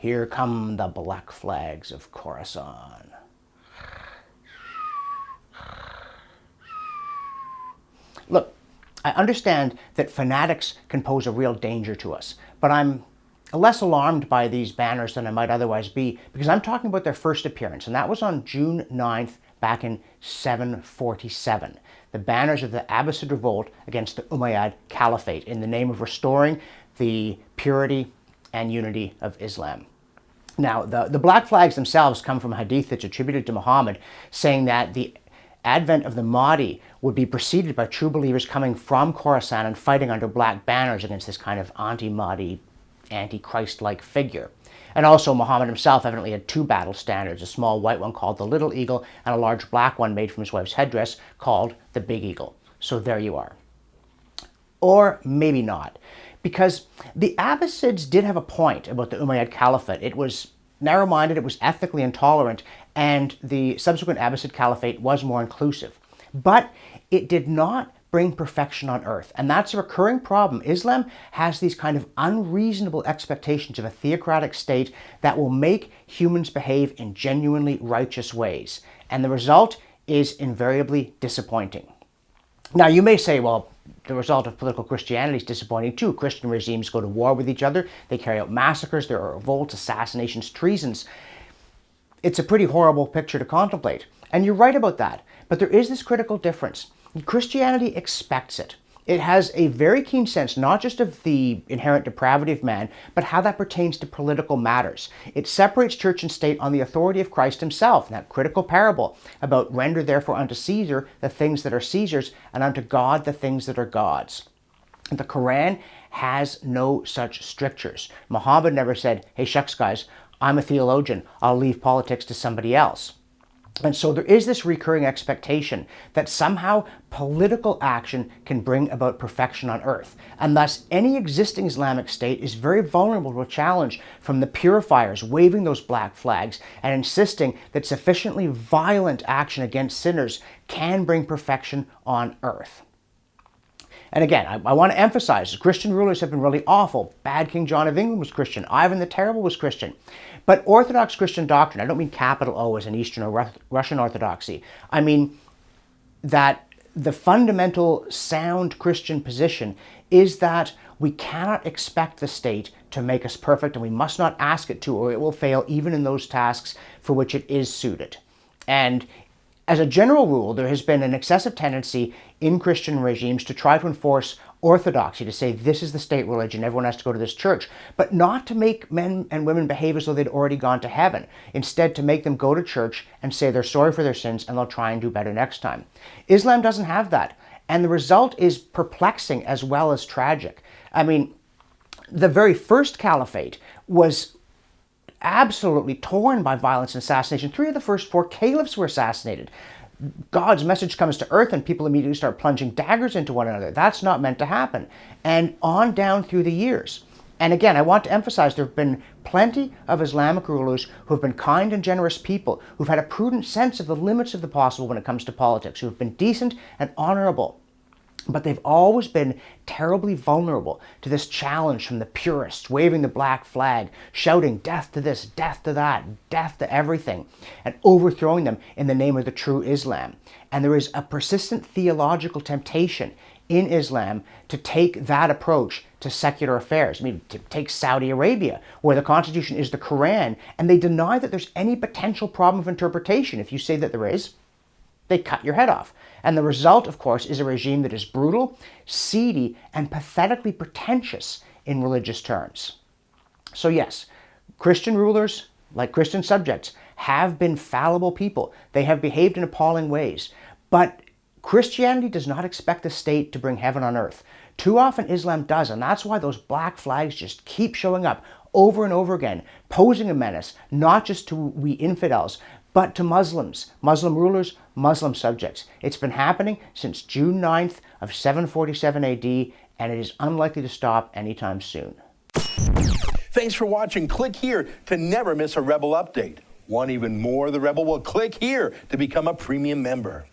Here come the black flags of Khorasan. Look, I understand that fanatics can pose a real danger to us, but I'm less alarmed by these banners than I might otherwise be, because I'm talking about their first appearance, and that was on June 9th back in 747. The banners of the Abbasid revolt against the Umayyad Caliphate in the name of restoring the purity and unity of Islam. Now, the black flags themselves come from a hadith that's attributed to Muhammad, saying that the advent of the Mahdi would be preceded by true believers coming from Khorasan and fighting under black banners against this kind of anti-Mahdi, anti-Christ-like figure. And also Muhammad himself evidently had two battle standards, a small white one called the Little Eagle and a large black one made from his wife's headdress called the Big Eagle. So there you are. Or maybe not, because the Abbasids did have a point about the Umayyad Caliphate. It was narrow-minded, it was ethnically intolerant, and the subsequent Abbasid Caliphate was more inclusive. But it did not bring perfection on earth. And that's a recurring problem. Islam has these kind of unreasonable expectations of a theocratic state that will make humans behave in genuinely righteous ways. And the result is invariably disappointing. Now, you may say, well, the result of political Christianity is disappointing too. Christian regimes go to war with each other. They carry out massacres. There are revolts, assassinations, treasons. It's a pretty horrible picture to contemplate. And you're right about that. But there is this critical difference. Christianity expects it. It has a very keen sense, not just of the inherent depravity of man, but how that pertains to political matters. It separates church and state on the authority of Christ himself, in that critical parable about render therefore unto Caesar the things that are Caesar's, and unto God the things that are God's. The Quran has no such strictures. Muhammad never said, hey shucks guys, I'm a theologian, I'll leave politics to somebody else. And so there is this recurring expectation that somehow political action can bring about perfection on earth. And thus any existing Islamic state is very vulnerable to a challenge from the purifiers waving those black flags and insisting that sufficiently violent action against sinners can bring perfection on earth. And again, I want to emphasize, Christian rulers have been really awful. Bad King John of England was Christian. Ivan the Terrible was Christian. But Orthodox Christian doctrine, I don't mean capital O as in Eastern or Russian Orthodoxy. I mean that the fundamental sound Christian position is that we cannot expect the state to make us perfect, and we must not ask it to, or it will fail even in those tasks for which it is suited. And as a general rule, there has been an excessive tendency in Christian regimes to try to enforce orthodoxy, to say this is the state religion, everyone has to go to this church, but not to make men and women behave as though they'd already gone to heaven. Instead, to make them go to church and say they're sorry for their sins and they'll try and do better next time. Islam doesn't have that. And the result is perplexing as well as tragic. I mean, the very first caliphate was absolutely torn by violence and assassination. 3 of the first 4 caliphs were assassinated. God's message comes to earth and people immediately start plunging daggers into one another. That's not meant to happen. And on down through the years. And again, I want to emphasize there have been plenty of Islamic rulers who have been kind and generous people, who've had a prudent sense of the limits of the possible when it comes to politics, who have been decent and honorable. But they've always been terribly vulnerable to this challenge from the purists, waving the black flag, shouting death to this, death to that, death to everything, and overthrowing them in the name of the true Islam. And there is a persistent theological temptation in Islam to take that approach to secular affairs. I mean, to take Saudi Arabia, where the constitution is the Quran, and they deny that there's any potential problem of interpretation. If you say that there is, they cut your head off. And the result, of course, is a regime that is brutal, seedy, and pathetically pretentious in religious terms. So yes, Christian rulers, like Christian subjects, have been fallible people. They have behaved in appalling ways. But Christianity does not expect the state to bring heaven on earth. Too often Islam does, and that's why those black flags just keep showing up over and over again, posing a menace, not just to we infidels, but to Muslims, Muslim rulers, Muslim subjects. It's been happening since June 9th of 747 AD, and it is unlikely to stop anytime soon. Thanks for watching. Click here to never miss a Rebel update. Want even more of the Rebel? Well, click here to become a premium member.